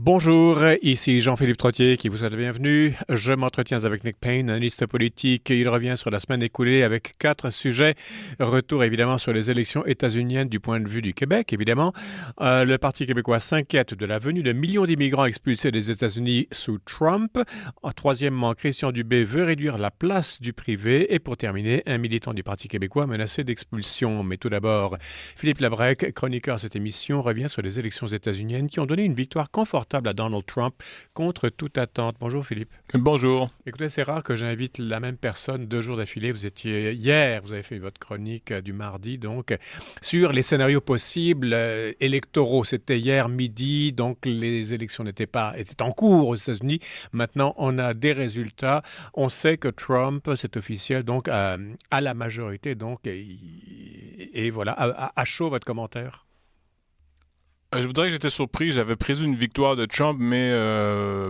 Bonjour, ici Jean-Philippe Trottier qui vous souhaite la bienvenue. Je m'entretiens avec Nick Payne, analyste politique. Il revient sur la semaine écoulée avec 4 sujets. Retour évidemment sur les élections états-uniennes du point de vue du Québec, évidemment. Le Parti québécois s'inquiète de la venue de millions d'immigrants expulsés des États-Unis sous Trump. Troisièmement, Christian Dubé veut réduire la place du privé. Et pour terminer, un militant du Parti québécois menacé d'expulsion. Mais tout d'abord, Philippe Labrec, chroniqueur de cette émission, revient sur les élections états-uniennes qui ont donné une victoire confortable à Donald Trump contre toute attente. Bonjour Philippe. Bonjour. Écoutez, c'est rare que j'invite la même personne 2 jours d'affilée. Vous étiez hier, vous avez fait votre chronique du mardi, donc, sur les scénarios possibles électoraux. C'était hier midi, donc les élections étaient en cours aux États-Unis. Maintenant, on a des résultats. On sait que Trump, c'est officiel, donc a la majorité. Donc, et voilà, à chaud votre commentaire. Je vous dirais que j'étais surpris. J'avais prévu une victoire de Trump, mais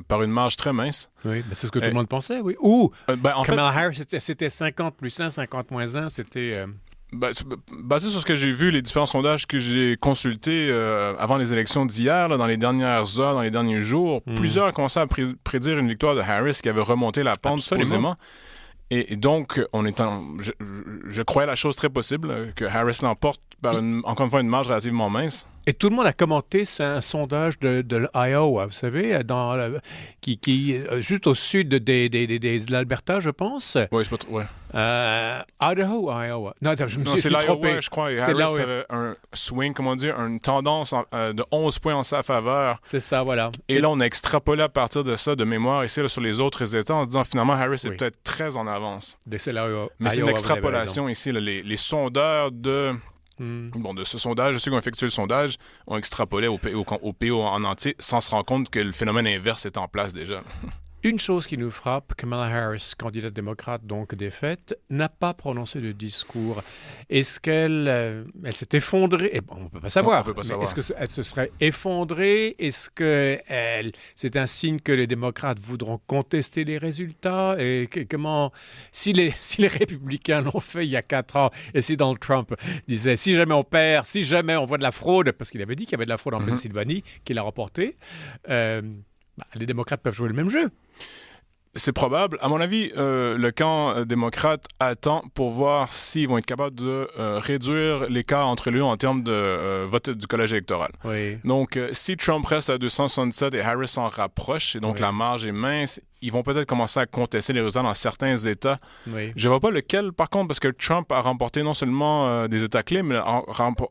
par une marge très mince. Oui, mais c'est ce que tout le monde pensait, oui. Ou en Kamala Harris, c'était 50 plus 1, 50 moins 1, c'était... Basé sur ce que j'ai vu, les différents sondages que j'ai consultés avant les élections d'hier, là, dans les dernières heures, dans les derniers jours, plusieurs commençaient à prédire une victoire de Harris qui avait remonté la pente, supposément. Et donc, je croyais la chose très possible, que Harris l'emporte par, encore une fois, une marge relativement mince. Et tout le monde a commenté un sondage de l'Iowa, vous savez, qui juste au sud de l'Alberta, je pense. Oui, c'est pas trop, ouais. Idaho ou Iowa? Non, attends, c'est l'Iowa, je crois. Et Harris avait un swing, comment dire, une tendance de 11 points en sa faveur. C'est ça, voilà. Et là, on a extrapolé à partir de ça, de mémoire, ici, là, sur les autres États, en se disant, finalement, Harris est peut-être très en avance. Mais c'est une extrapolation ici. Là, les sondeurs de ce sondage, ceux qui ont effectué le sondage ont extrapolé au pays en entier sans se rendre compte que le phénomène inverse est en place déjà. Une chose qui nous frappe, Kamala Harris, candidate démocrate, donc défaite, n'a pas prononcé de discours. Est-ce qu'elle s'est effondrée? On ne peut pas savoir. On peut pas savoir. Est-ce qu'elle se serait effondrée? Est-ce que c'est un signe que les démocrates voudront contester les résultats? Et si les républicains l'ont fait il y a 4 ans, et si Donald Trump disait, si jamais on perd, si jamais on voit de la fraude, parce qu'il avait dit qu'il y avait de la fraude en Pennsylvanie, qu'il a remporté, les démocrates peuvent jouer le même jeu. C'est probable. À mon avis, le camp démocrate attend pour voir s'ils vont être capables de réduire l'écart entre eux en termes de vote du collège électoral. Oui. Donc, si Trump reste à 267 et Harris s'en rapproche, et donc la marge est mince, ils vont peut-être commencer à contester les résultats dans certains États. Oui. Je ne vois pas lequel, par contre, parce que Trump a remporté non seulement des États clés, mais a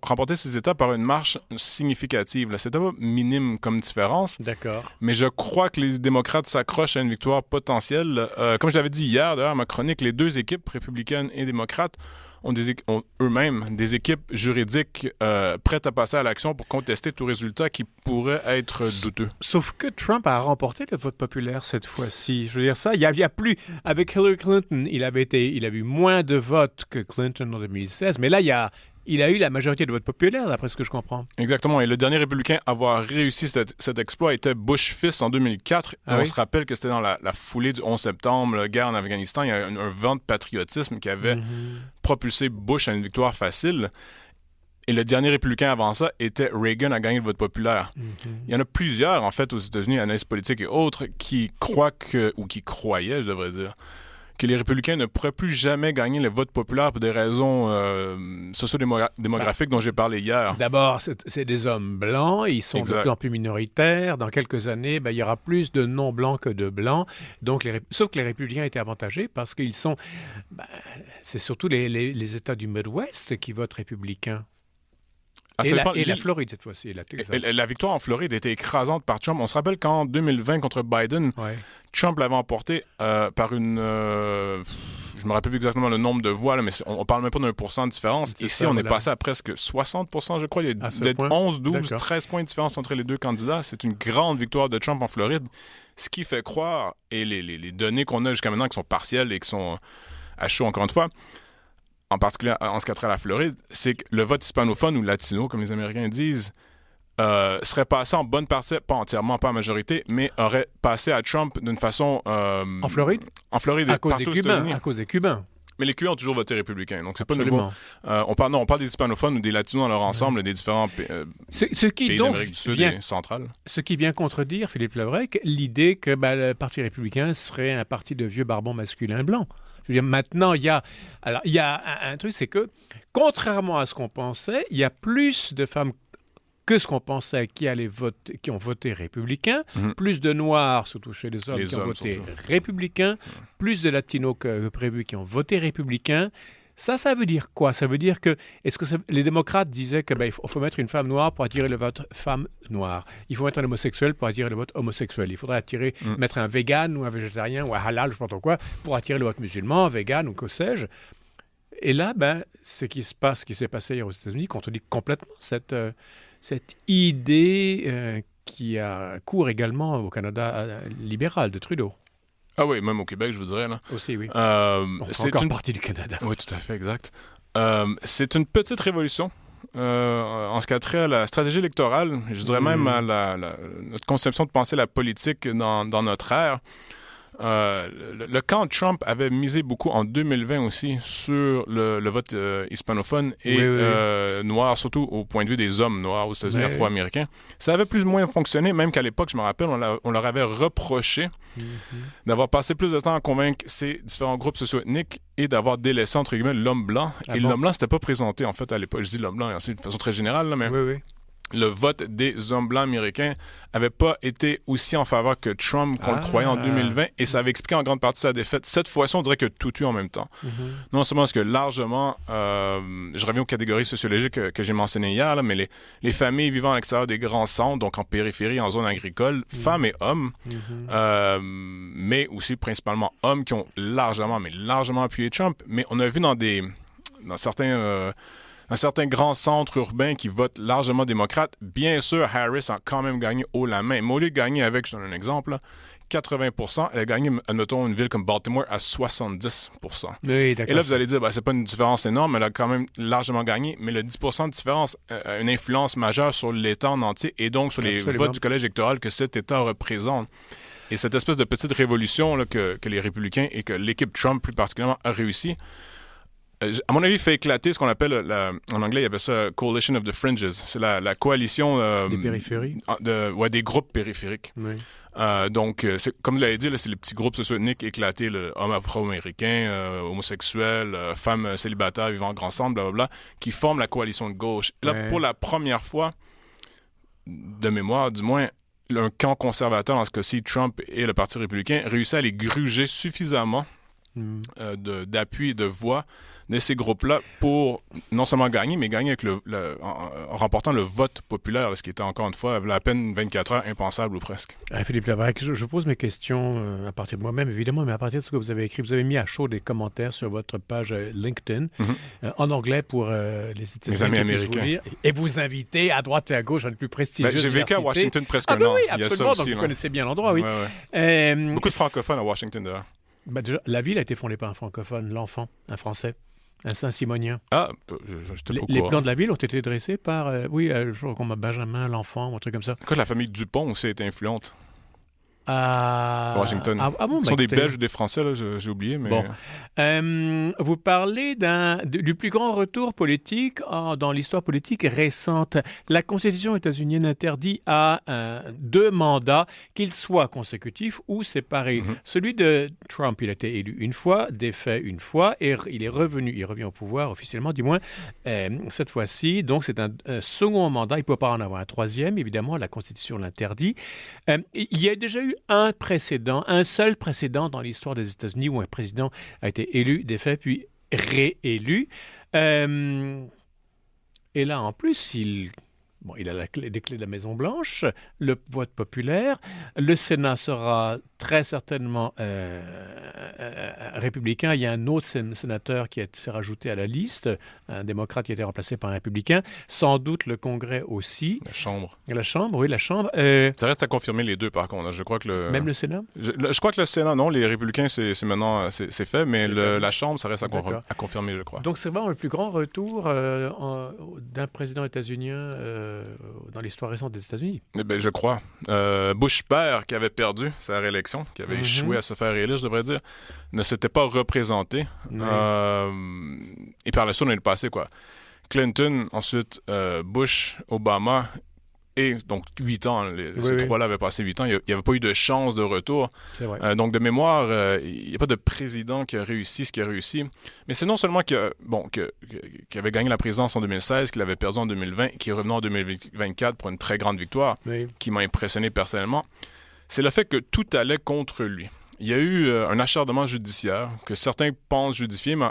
remporté ces États par une marge significative. Là, c'était pas minime comme différence. D'accord. Mais je crois que les démocrates s'accrochent à une victoire potentielle. Comme je l'avais dit hier, d'ailleurs, à ma chronique, les 2 équipes, républicaines et démocrates, ont eux-mêmes des équipes juridiques prêtes à passer à l'action pour contester tout résultat qui pourrait être douteux. Sauf que Trump a remporté le vote populaire cette fois-ci. Je veux dire ça, il y a plus... Avec Hillary Clinton, il avait eu moins de votes que Clinton en 2016, mais là, il a eu la majorité de vote populaire, d'après ce que je comprends. Exactement. Et le dernier républicain à avoir réussi cet exploit était Bush fils en 2004. On se rappelle que c'était dans la foulée du 11 septembre, la guerre en Afghanistan. Il y a un vent de patriotisme qui avait propulsé Bush à une victoire facile. Et le dernier républicain avant ça était Reagan à gagner le vote populaire. Il y en a plusieurs, en fait, aux États-Unis, analystes politiques et autres, qui croyaient, je devrais dire, que les républicains ne pourraient plus jamais gagner le vote populaire pour des raisons socio-démographiques dont j'ai parlé hier. D'abord, c'est des hommes blancs, ils sont de plus en plus minoritaires. Dans quelques années, il y aura plus de non-blancs que de blancs. Donc, sauf que les républicains étaient avantagés parce qu'ils sont... c'est surtout les États du Midwest qui votent républicains. Et la Floride, cette fois-ci, et la Texas. La victoire en Floride était écrasante par Trump. On se rappelle qu'en 2020, contre Biden, Trump l'avait emporté par une... je me rappelle plus exactement le nombre de voix, là, mais on parle même pas d'1% de différence. Ici, on est passé à presque 60%, je crois. Il y a 11, 12, 13 points de différence entre les 2 candidats. C'est une grande victoire de Trump en Floride. Ce qui fait croire, et les données qu'on a jusqu'à maintenant qui sont partielles et qui sont à chaud, encore une fois, en particulier en ce qui a trait à la Floride, c'est que le vote hispanophone ou latino, comme les Américains disent, serait passé en bonne partie, pas entièrement, pas en majorité, mais aurait passé à Trump d'une façon... en Floride? En Floride à et cause partout des aux États-Unis. À cause des Cubains. Mais les Cubains ont toujours voté républicain, donc c'est pas nouveau. On parle des hispanophones ou des latinos dans leur ensemble, des différents pays d'Amérique du Sud et centrale. Ce qui vient contredire, Philippe Lebrec, l'idée que le Parti républicain serait un parti de vieux barbons masculins blancs. Je veux dire, maintenant, il y a un truc, c'est que, contrairement à ce qu'on pensait, il y a plus de femmes que ce qu'on pensait qui ont voté républicain, plus de Noirs, surtout chez les hommes, qui ont voté républicain, plus de Latinos que prévu qui ont voté républicain. Ça veut dire quoi? Ça veut dire que, les démocrates disaient qu'il faut mettre une femme noire pour attirer le vote femme noire. Il faut mettre un homosexuel pour attirer le vote homosexuel. Il faudrait mettre un vegan ou un végétarien ou un halal, je ne sais pas trop quoi, pour attirer le vote musulman, vegan ou que sais-je. Et là, ce qui s'est passé hier aux États-Unis contredit complètement cette idée qui a cours également au Canada libéral de Trudeau. Ah oui, même au Québec, je vous dirais. Là. Aussi, oui. C'est encore partie du Canada. Oui, tout à fait, exact. C'est une petite révolution en ce qui a trait à la stratégie électorale, je dirais même à notre conception de penser la politique dans notre ère. Le camp Trump avait misé beaucoup en 2020 aussi sur le vote hispanophone et noir, surtout au point de vue des hommes noirs aux États-Unis afro-américains. Ça avait plus ou moins fonctionné, même qu'à l'époque, je me rappelle, on leur avait reproché d'avoir passé plus de temps à convaincre ces différents groupes socio-ethniques et d'avoir délaissé, entre guillemets, l'homme blanc. L'homme blanc, c'était pas présenté, en fait, à l'époque. Je dis l'homme blanc de façon très générale, là, mais... Oui. Le vote des hommes blancs américains n'avait pas été aussi en faveur que Trump qu'on le croyait en 2020 et ça avait expliqué en grande partie sa défaite. Cette fois-ci, on dirait que tout tue en même temps. Non seulement parce que largement, je reviens aux catégories sociologiques que j'ai mentionnées hier, là, mais les familles vivant à l'extérieur des grands centres, donc en périphérie, en zone agricole, femmes et hommes, mais aussi principalement hommes qui ont largement appuyé Trump. Mais on a vu dans certains grands centres urbains qui votent largement démocrates, bien sûr, Harris a quand même gagné haut la main. Mais au lieu de gagner avec, je donne un exemple, 80%, elle a gagné, admettons, une ville comme Baltimore à 70%. Oui, d'accord. Et là, vous allez dire, c'est pas une différence énorme, elle a quand même largement gagné, mais le 10% de différence a une influence majeure sur l'État en entier et donc sur les votes du collège électoral que cet État représente. Et cette espèce de petite révolution là, que les républicains et que l'équipe Trump plus particulièrement a réussi, à mon avis, fait éclater ce qu'on appelle, en anglais, il y avait ça « Coalition of the Fringes ». C'est la coalition... des périphéries. Des groupes périphériques. Oui. Donc, comme vous l'avez dit, là, c'est les petits groupes socio-ethniques éclatés, hommes afro-américains, homosexuels, femmes célibataires vivant en grand centre, blablabla, qui forment la coalition de gauche. Et là, pour la première fois, de mémoire du moins, un camp conservateur, dans ce cas-ci, Trump et le Parti républicain, réussit à les gruger suffisamment d'appui et de voix de ces groupes-là pour non seulement gagner, mais gagner avec en remportant le vote populaire, ce qui était encore une fois à peine 24 heures impensable ou presque. Philippe Lebrec, je pose mes questions à partir de moi-même, évidemment, mais à partir de ce que vous avez écrit. Vous avez mis à chaud des commentaires sur votre page LinkedIn, en anglais pour les citoyens. Les amis américains. Et vous invitez à droite et à gauche dans les plus prestigieuses J'ai vécu à Washington presque un an. Oui, absolument, donc vous connaissez bien l'endroit, oui. Beaucoup de francophones à Washington, d'ailleurs. Déjà, la ville a été fondée par un francophone, l'enfant, un Français. Un Saint-Simonien. Ah, j'étais pas au courant. Les plans de la ville ont été dressés par, je crois qu'on m'a Benjamin, l'enfant, ou un truc comme ça. Écoute, la famille Dupont aussi a été influente. Washington. Ils sont des Belges ou des Français, là, j'ai oublié. Mais... Bon. Vous parlez du plus grand retour politique dans l'histoire politique récente. La Constitution états-unienne interdit à 2 mandats, qu'ils soient consécutifs ou séparés. Celui de Trump, il a été élu une fois, défait une fois, et il revient au pouvoir officiellement, du moins, cette fois-ci. Donc, c'est un second mandat. Il ne peut pas en avoir un troisième, évidemment, la Constitution l'interdit. Il y a déjà eu un seul précédent dans l'histoire des États-Unis où un président a été élu, défait, puis réélu. Et là, en plus, il a des clés de la Maison-Blanche, le vote populaire. Le Sénat sera très certainement républicain. Il y a un autre sénateur qui s'est rajouté à la liste, un démocrate qui a été remplacé par un républicain. Sans doute le Congrès aussi. La Chambre. La Chambre, oui, la Chambre. Ça reste à confirmer les deux, par contre. Je crois que Même le Sénat? Je crois que le Sénat, non. Les républicains, c'est maintenant c'est fait, mais la Chambre, ça reste à confirmer, je crois. Donc, c'est vraiment le plus grand retour d'un président états-unien dans l'histoire récente des États-Unis. Je crois. Bush père qui avait perdu sa réélection élection, qui avait échoué à se faire élire, je devrais dire, ne s'était pas représenté. Et par la suite, on est passé, quoi. Clinton, ensuite Bush, Obama, et donc 8 ans. Ces trois-là avaient passé 8 ans. Il n'y avait pas eu de chance de retour. C'est vrai. Donc, de mémoire, il n'y a pas de président qui a réussi ce qu'il a réussi. Mais c'est non seulement qu'il avait gagné la présidence en 2016, qu'il avait perdu en 2020, qu'il est revenu en 2024 pour une très grande victoire, qui m'a impressionné personnellement. C'est le fait que tout allait contre lui. Il y a eu un acharnement judiciaire que certains pensent justifié, mais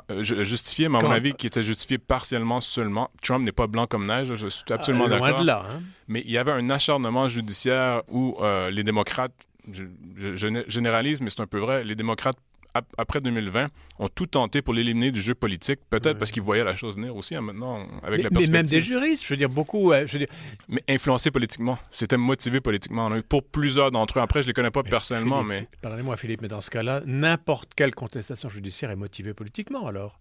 à mon avis, qui était justifié partiellement seulement. Trump n'est pas blanc comme neige, je suis absolument d'accord. Loin de là, hein? Mais il y avait un acharnement judiciaire où les démocrates, je généralise, mais c'est un peu vrai, les démocrates, après 2020, ont tout tenté pour l'éliminer du jeu politique, peut-être parce qu'ils voyaient la chose venir aussi, maintenant, avec la perspective. Mais même des juristes, je veux dire, beaucoup... Mais influencés politiquement. C'était motivé politiquement. Pour plusieurs d'entre eux. Après, je ne les connais pas personnellement, mais... Pardonnez-moi, Philippe, mais dans ce cas-là, n'importe quelle contestation judiciaire est motivée politiquement, alors?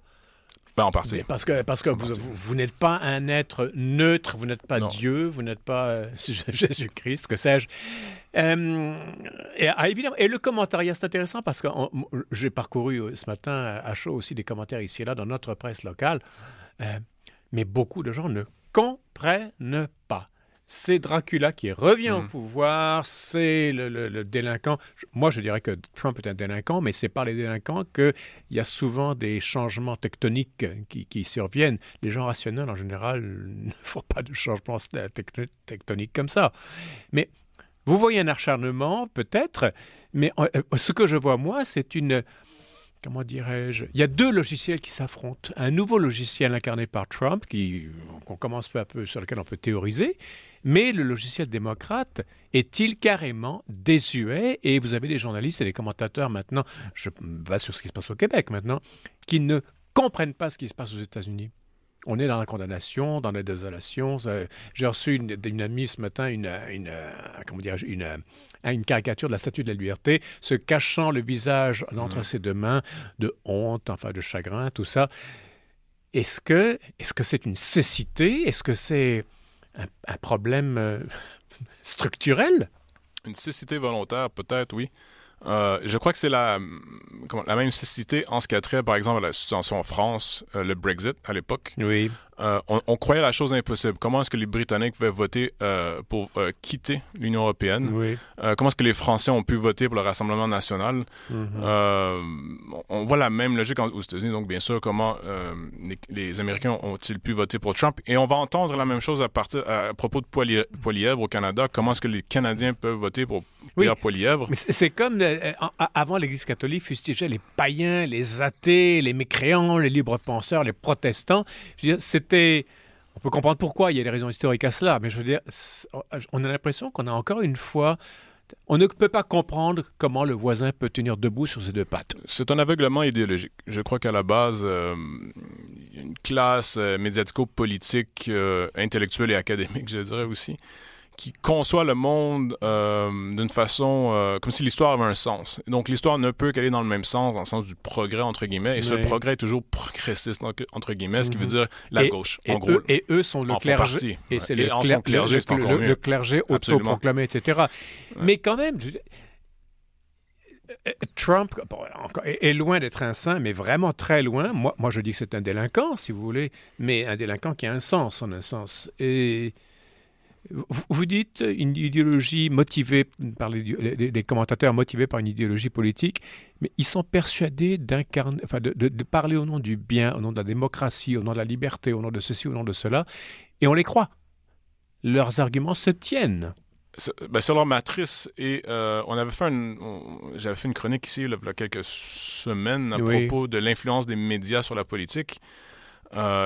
En partie. Mais parce que vous n'êtes pas un être neutre, vous n'êtes pas Dieu, vous n'êtes pas Jésus-Christ, que sais-je. Évidemment, et le commentariat, c'est intéressant parce que j'ai parcouru ce matin à chaud aussi des commentaires ici et là dans notre presse locale, mais beaucoup de gens ne comprennent pas. C'est Dracula qui revient au pouvoir, c'est le délinquant. Moi, je dirais que Trump est un délinquant, mais c'est par les délinquants qu'il y a souvent des changements tectoniques qui surviennent. Les gens rationnels, en général, ne font pas de changements tectoniques comme ça. Mais vous voyez un acharnement, peut-être, mais ce que je vois, moi, c'est une... Comment dirais-je? Il y a deux logiciels qui s'affrontent. Un nouveau logiciel incarné par Trump, qu'on commence peu à peu, sur lequel on peut théoriser, mais le logiciel démocrate est-il carrément désuet? Et vous avez des journalistes et des commentateurs maintenant, je vais sur ce qui se passe au Québec maintenant, qui ne comprennent pas ce qui se passe aux États-Unis. On est dans la condamnation, dans la désolation. J'ai reçu d'une amie ce matin une caricature de la Statue de la Liberté, se cachant le visage entre ses deux mains, de honte, enfin de chagrin, tout ça. Est-ce que c'est une cécité? Est-ce que c'est un problème structurel? Une cécité volontaire, peut-être, oui. Je crois que c'est la même cécité en ce qui a trait, par exemple, à la situation en France, le Brexit à l'époque. Oui. On croyait la chose impossible. Comment est-ce que les Britanniques pouvaient voter pour quitter l'Union européenne? Oui. Comment est-ce que les Français ont pu voter pour le Rassemblement national? On voit la même logique aux États-Unis. Donc, bien sûr, comment les Américains ont-ils pu voter pour Trump? Et on va entendre la même chose à propos de Poilievre au Canada. Comment est-ce que les Canadiens peuvent voter pour Pierre Poilievre? Mais c'est comme avant l'Église catholique fustigeait les païens, les athées, les mécréants, les libres penseurs, les protestants. Je veux dire, on peut comprendre pourquoi, il y a des raisons historiques à cela, mais je veux dire, on a l'impression qu'on a encore une fois... On ne peut pas comprendre comment le voisin peut tenir debout sur ses deux pattes. C'est un aveuglement idéologique. Je crois qu'à la base, une classe médiatico-politique, intellectuelle et académique, je dirais aussi, qui conçoit le monde d'une façon comme si l'histoire avait un sens. Donc, l'histoire ne peut qu'aller dans le même sens, dans le sens du progrès, entre guillemets, et ce progrès est toujours progressiste, entre guillemets, ce qui veut dire la gauche, en gros. Et eux sont le clergé. Et c'est le clergé autoproclamé, etc. Ouais. Mais quand même... Trump est loin d'être un saint, mais vraiment très loin. Moi, je dis que c'est un délinquant, si vous voulez, mais un délinquant qui a un sens, en un sens. Et... Vous dites une idéologie motivée par des commentateurs motivés par une idéologie politique, mais ils sont persuadés de parler au nom du bien, au nom de la démocratie, au nom de la liberté, au nom de ceci, au nom de cela, et on les croit. Leurs arguments se tiennent. Sur leur matrice, et j'avais fait une chronique ici il y a quelques semaines à propos de l'influence des médias sur la politique.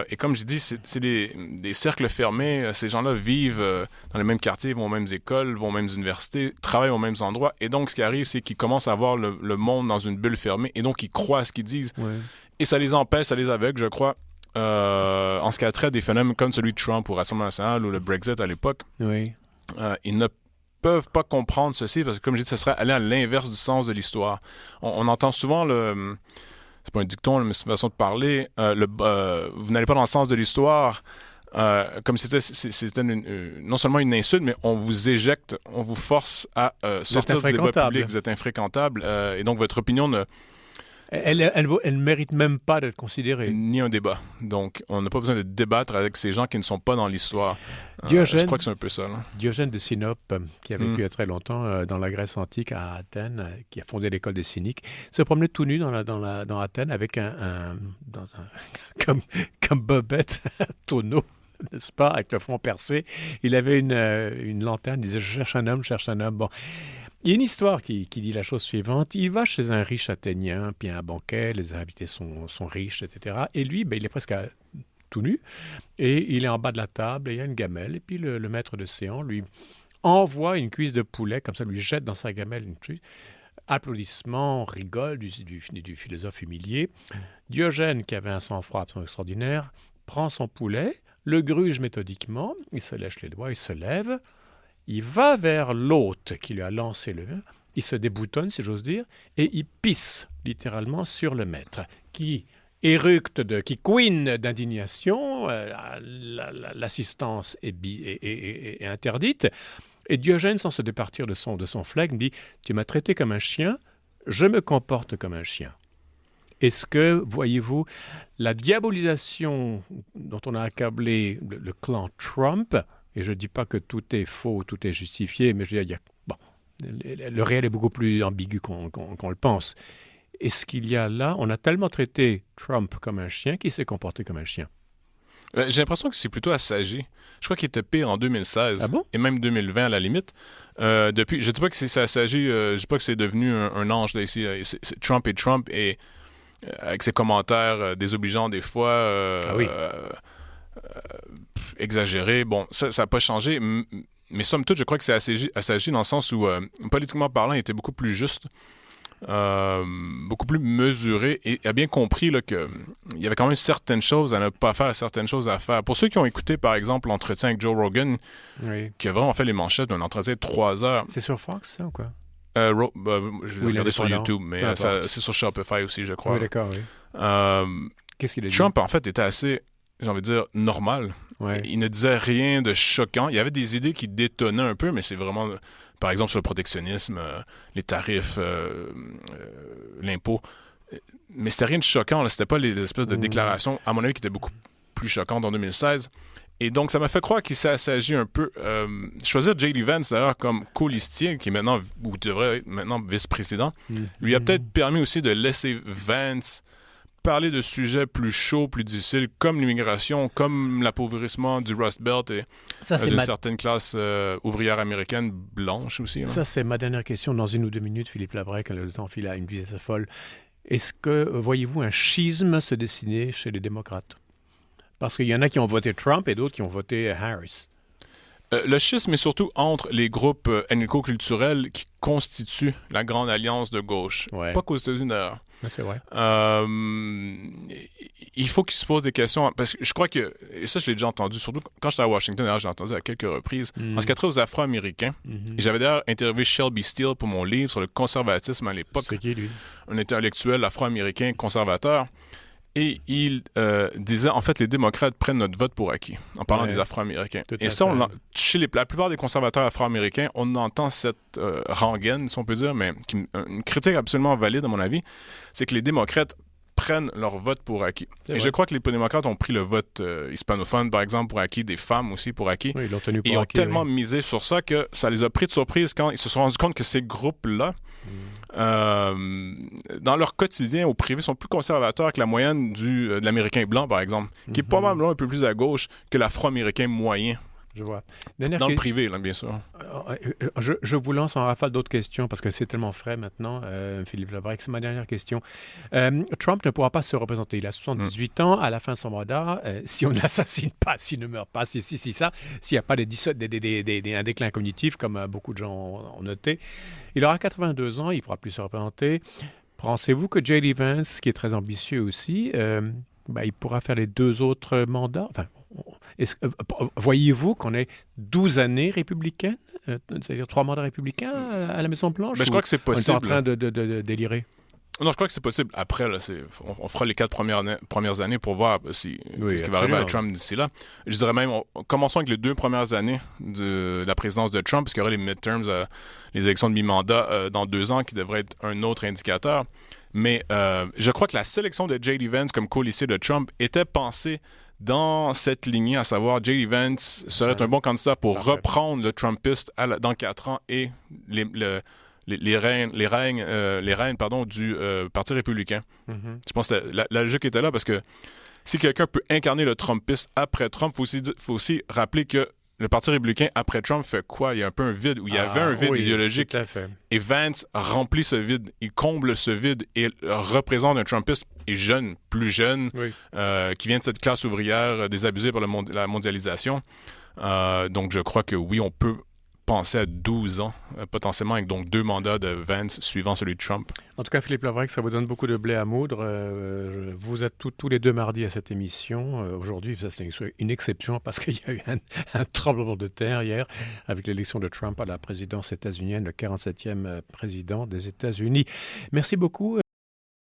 Et comme j'ai dit, c'est des cercles fermés. Ces gens-là vivent dans les mêmes quartiers, vont aux mêmes écoles, vont aux mêmes universités, travaillent aux mêmes endroits. Et donc, ce qui arrive, c'est qu'ils commencent à voir le monde dans une bulle fermée. Et donc, ils croient à ce qu'ils disent. Ouais. Et ça les empêche, ça les aveugle, je crois, en ce qui a trait à des phénomènes comme celui de Trump au Rassemblement national ou le Brexit à l'époque. Oui. Ils ne peuvent pas comprendre ceci parce que, comme je dis, ce serait aller à l'inverse du sens de l'histoire. On entend souvent c'est pas un dicton, mais c'est une façon de parler. Vous n'allez pas dans le sens de l'histoire. comme c'était non seulement une insulte, mais on vous éjecte, on vous force à sortir du débat public, vous êtes infréquentable, et donc votre opinion ne... Elle ne mérite même pas d'être considérée. Ni un débat. Donc, on n'a pas besoin de débattre avec ces gens qui ne sont pas dans l'histoire. Diogène, je crois que c'est un peu ça. Là. Diogène de Sinope, qui a vécu il y a très longtemps dans la Grèce antique à Athènes, qui a fondé l'école des cyniques, se promenait tout nu dans Athènes avec comme Bobette, un tonneau, n'est-ce pas, avec le front percé. Il avait une lanterne, il disait « Je cherche un homme, je cherche un homme ». Bon. Il y a une histoire qui dit la chose suivante. Il va chez un riche Athénien, puis à un banquet, les invités sont riches, etc. Et lui, il est presque tout nu, et il est en bas de la table, et il y a une gamelle, et puis le maître de séance lui envoie une cuisse de poulet, comme ça, lui jette dans sa gamelle une cuisse. Applaudissements, rigole du philosophe humilié. Diogène, qui avait un sang-froid absolument extraordinaire, prend son poulet, le gruge méthodiquement, il se lèche les doigts, il se lève, il va vers l'hôte qui lui a lancé le vin, il se déboutonne, si j'ose dire, et il pisse littéralement sur le maître, qui éructe, qui couine d'indignation, l'assistance est interdite, et Diogène, sans se départir de son flegme, dit « Tu m'as traité comme un chien, je me comporte comme un chien ». Est-ce que, voyez-vous, la diabolisation dont on a accablé le clan Trump, et je ne dis pas que tout est faux, tout est justifié, mais je veux dire, le réel est beaucoup plus ambigu qu'on le pense. Est-ce qu'il y a là, on a tellement traité Trump comme un chien qu'il s'est comporté comme un chien? J'ai l'impression que c'est plutôt assagi. Je crois qu'il était pire en 2016 ah bon? Et même 2020 à la limite. Depuis, je ne dis pas que c'est assagi, je ne dis pas que c'est devenu un ange. Là, ici. C'est Trump et avec ses commentaires désobligeants des fois, exagérés. Bon, ça n'a pas changé. Mais somme toute, je crois que c'est assagi dans le sens où, politiquement parlant, il était beaucoup plus juste. Beaucoup plus mesuré et a bien compris là, qu'il y avait quand même certaines choses à ne pas faire, certaines choses à faire. Pour ceux qui ont écouté, par exemple, l'entretien avec Joe Rogan, qui a vraiment fait les manchettes d'un entretien de 3 heures. C'est sur Fox, ça, ou quoi? Je l'ai regardé sur YouTube, mais c'est sur Shopify aussi, je crois. Oui, d'accord, oui. Qu'est-ce qu'il a dit? Trump, en fait, était assez, j'ai envie de dire, normal. Ouais. Il ne disait rien de choquant. Il y avait des idées qui détonnaient un peu, mais c'est vraiment... Par exemple, sur le protectionnisme, les tarifs, l'impôt. Mais c'était rien de choquant. Là. C'était pas les espèces de déclarations, à mon avis, qui étaient beaucoup plus choquantes en 2016. Et donc, ça m'a fait croire qu'il s'est assagi un peu. Choisir J.D. Vance, d'ailleurs, comme colistier, qui est maintenant, ou devrait être maintenant vice-président, lui a peut-être permis aussi de laisser Vance parler de sujets plus chauds, plus difficiles, comme l'immigration, comme l'appauvrissement du Rust Belt et de certaines classes ouvrières américaines blanches aussi. Là. Ça, c'est ma dernière question. Dans 1 ou 2 minutes, Philippe Labrec, le temps file à une vitesse folle. Est-ce que, voyez-vous, un schisme se dessiner chez les démocrates? Parce qu'il y en a qui ont voté Trump et d'autres qui ont voté Harris. Le schisme est surtout entre les groupes ethnico-culturels qui constituent la grande alliance de gauche. Ouais. Pas qu'aux États-Unis d'ailleurs. C'est vrai. Il faut qu'ils se posent des questions. Parce que je crois que, et ça je l'ai déjà entendu, surtout quand j'étais à Washington, d'ailleurs, j'ai entendu à quelques reprises, en ce qui a trait aux Afro-Américains. Et j'avais d'ailleurs interviewé Shelby Steele pour mon livre sur le conservatisme à l'époque. C'est qui, lui? Un intellectuel afro-américain conservateur. Et il disait, en fait, les démocrates prennent notre vote pour acquis, en parlant des Afro-Américains. Et ça, chez la plupart des conservateurs afro-américains, on entend cette rengaine, si on peut dire, mais une critique absolument valide, à mon avis, c'est que les démocrates prennent leur vote pour acquis. Et je crois que les démocrates ont pris le vote hispanophone, par exemple, pour acquis, des femmes aussi pour acquis. Oui, ils l'ont tenu pour acquis. Et ils ont tellement oui. misé sur ça que ça les a pris de surprise quand ils se sont rendus compte que ces groupes-là, dans leur quotidien au privé, sont plus conservateurs que la moyenne de l'Américain blanc, par exemple, qui est probablement un peu plus à gauche que l'Afro-Américain moyen. Je vois. Dans le privé, là, bien sûr. Je vous lance en rafale d'autres questions parce que c'est tellement frais maintenant, Philippe Labrec. C'est ma dernière question. Trump ne pourra pas se représenter. Il a 78 ans. À la fin de son mandat, si on ne l'assassine pas, s'il ne meurt pas, s'il n'y a pas un déclin cognitif, comme beaucoup de gens ont noté, il aura 82 ans. Il ne pourra plus se représenter. Pensez-vous que J.D. Vance, qui est très ambitieux aussi, il pourra faire les 2 autres mandats? Enfin, voyez-vous qu'on ait 12 années républicaines, c'est-à-dire 3 mandats républicains à la Maison-Blanche? Je crois que c'est possible. On est en train de délirer. Non, je crois que c'est possible. Après, là, on fera les 4 premières années pour voir ce qui va arriver à Trump d'ici là. Je dirais même, commençons avec les 2 premières années de la présidence de Trump, puisqu'il y aura les midterms, les élections de mi-mandat dans 2 ans, qui devraient être un autre indicateur. Mais je crois que la sélection de J.D. Vance comme colistier de Trump était pensée dans cette lignée, à savoir J.D. Vance serait un bon candidat pour reprendre le Trumpiste dans 4 ans et les rênes du Parti républicain. Je pense que la logique était là parce que si quelqu'un peut incarner le Trumpiste après Trump, il faut aussi rappeler que le Parti républicain, après Trump, fait quoi? Il y a un peu un vide, où il y avait un vide idéologique. Tout à fait. Et Vance remplit ce vide. Il comble ce vide et représente un Trumpiste plus jeune, qui vient de cette classe ouvrière désabusée par la mondialisation. Donc, je crois que oui, on peut penser à 12 ans, potentiellement, avec donc 2 mandats de Vance suivant celui de Trump. En tout cas, Philippe Lavrec, ça vous donne beaucoup de blé à moudre. Vous êtes tous les 2 mardis à cette émission. Aujourd'hui, ça, c'est une exception parce qu'il y a eu un tremblement de terre hier avec l'élection de Trump à la présidence états-unienne, le 47e président des États-Unis. Merci beaucoup,